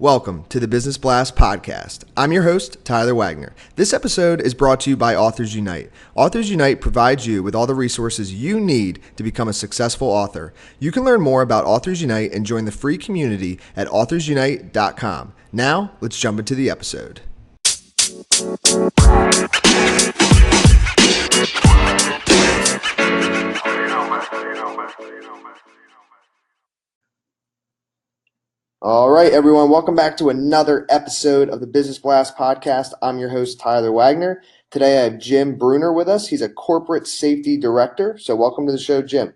Welcome to the Business Blast podcast. I'm your host, Tyler Wagner. This episode is brought to you by Authors Unite. Authors Unite provides you with all the resources you need to become a successful author. You can learn more about Authors Unite and join the free community at authorsunite.com. Now, let's jump into the episode. All right, everyone. Welcome back to another episode of the Business Blast podcast. I'm your host, Tyler Wagner. Today, I have Jim Brunner with us. He's a corporate safety director. So welcome to the show, Jim.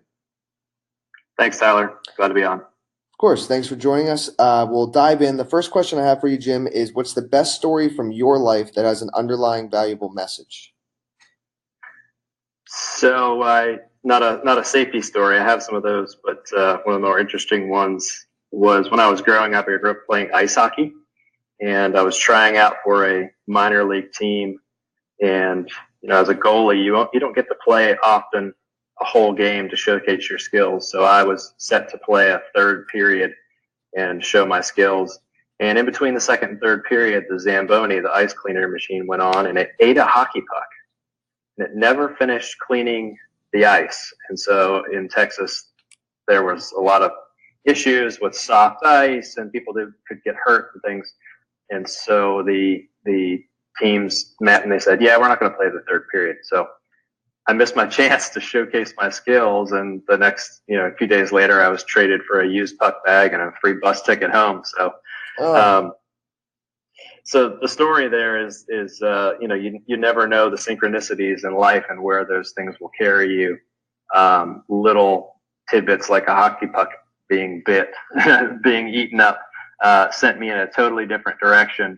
Thanks, Tyler. Glad to be on. Of course. Thanks for joining us. We'll dive in. The first question I have for you, Jim, is what's the best story from your life that has an underlying valuable message? So not a safety story. I have some of those, but one of the more interesting ones was when I was growing up. I grew up playing ice hockey, and I was trying out for a minor league team. And as a goalie, you don't get to play often a whole game to showcase your skills. So I was set to play a third period and show my skills. And in between the second and third period, the Zamboni, the ice cleaner machine, went on, and it ate a hockey puck, and it never finished cleaning the ice. And so in Texas, there was a lot of issues with soft ice, and people could get hurt and things. And so the teams met and they said, yeah, we're not going to play the third period. So I missed my chance to showcase my skills. And the next, a few days later, I was traded for a used puck bag and a free bus ticket home. So, so the story there is you never know the synchronicities in life and where those things will carry you. Little tidbits like a hockey puck being bit, being eaten up, sent me in a totally different direction.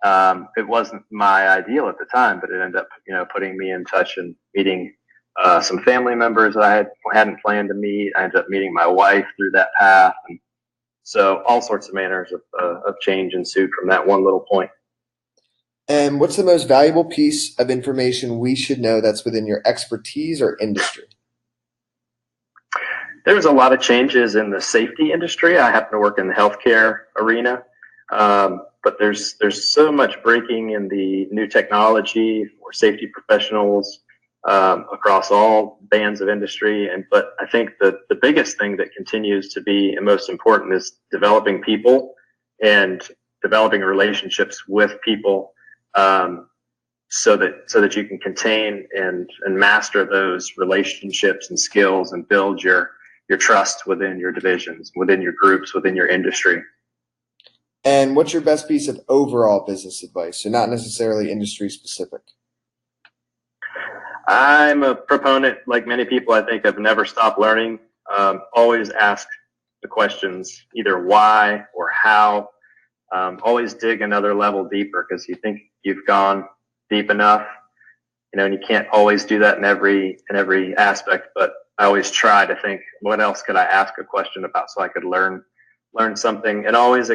It wasn't my ideal at the time, but it ended up, putting me in touch and meeting some family members that I hadn't planned to meet. I ended up meeting my wife through that path, and so all sorts of manners of change ensued from that one little point. And what's the most valuable piece of information we should know that's within your expertise or industry? There's a lot of changes in the safety industry. I happen to work in the healthcare arena, but there's so much breaking in the new technology for safety professionals across all bands of industry. But I think that the biggest thing that continues to be and most important is developing people and developing relationships with people, so that you can contain and master those relationships and skills and build your trust within your divisions, within your groups, within your industry. And what's your best piece of overall business advice? So not necessarily industry specific. I'm a proponent, like many people, I think, of never stop learning. Always ask the questions, either why or how. Always dig another level deeper, because you think you've gone deep enough, and you can't always do that in every aspect, but I always try to think, what else could I ask a question about so I could learn something, and always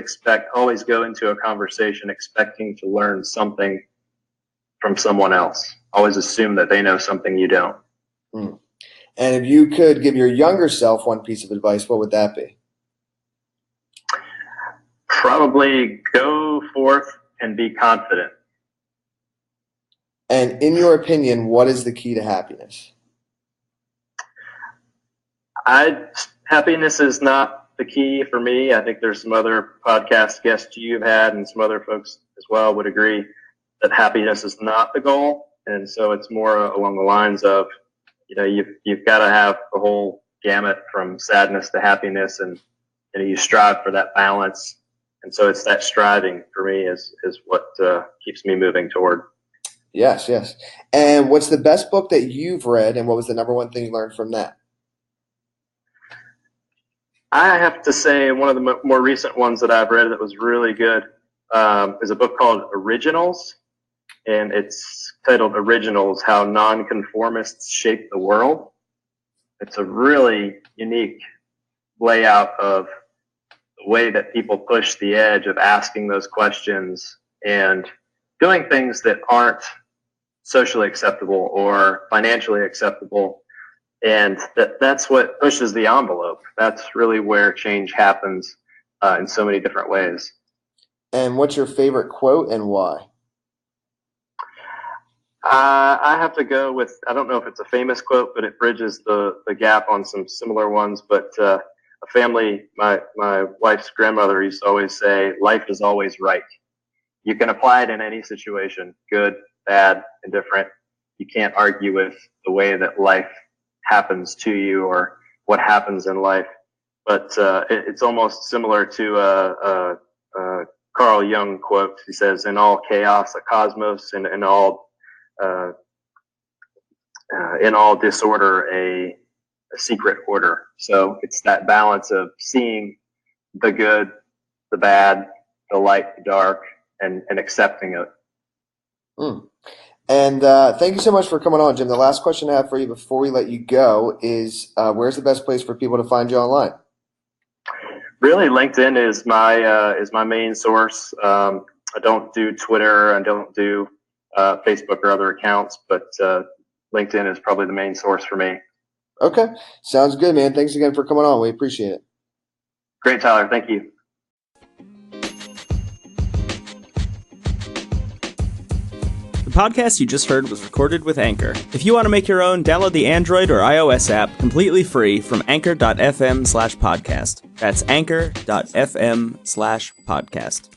go into a conversation expecting to learn something from someone else. Always assume that they know something you don't. And if you could give your younger self one piece of advice, what would that be? Probably go forth and be confident. And in your opinion, what is the key to happiness? Happiness is not the key for me. I think there's some other podcast guests you've had, and some other folks as well would agree that happiness is not the goal. And so it's more along the lines of, you've got to have the whole gamut from sadness to happiness, and you strive for that balance. And so it's that striving for me is what keeps me moving toward. Yes. And what's the best book that you've read, and what was the number one thing you learned from that? I have to say one of the more recent ones that I've read that was really good is a book called Originals, and it's titled Originals: How Nonconformists Shape the World. It's a really unique layout of the way that people push the edge of asking those questions and doing things that aren't socially acceptable or financially acceptable. And that's what pushes the envelope. That's really where change happens in so many different ways. And what's your favorite quote and why? I have to go with, I don't know if it's a famous quote, but it bridges the gap on some similar ones. But a family, my wife's grandmother used to always say, life is always right. You can apply it in any situation, good, bad, indifferent. You can't argue with the way that life happens to you or what happens in life. But it's almost similar to a Carl Jung quote. He says, in all chaos, a cosmos, and uh, in all disorder, a secret order. So it's that balance of seeing the good, the bad, the light, the dark, and accepting it. Mm. And thank you so much for coming on, Jim. The last question I have for you before we let you go is where's the best place for people to find you online? Really, LinkedIn is my main source. I don't do Twitter. I don't do Facebook or other accounts, but LinkedIn is probably the main source for me. Okay. Sounds good, man. Thanks again for coming on. We appreciate it. Great, Tyler. Thank you. The podcast you just heard was recorded with Anchor. If you want to make your own, download the Android or iOS app completely free from anchor.fm/podcast. That's anchor.fm/podcast.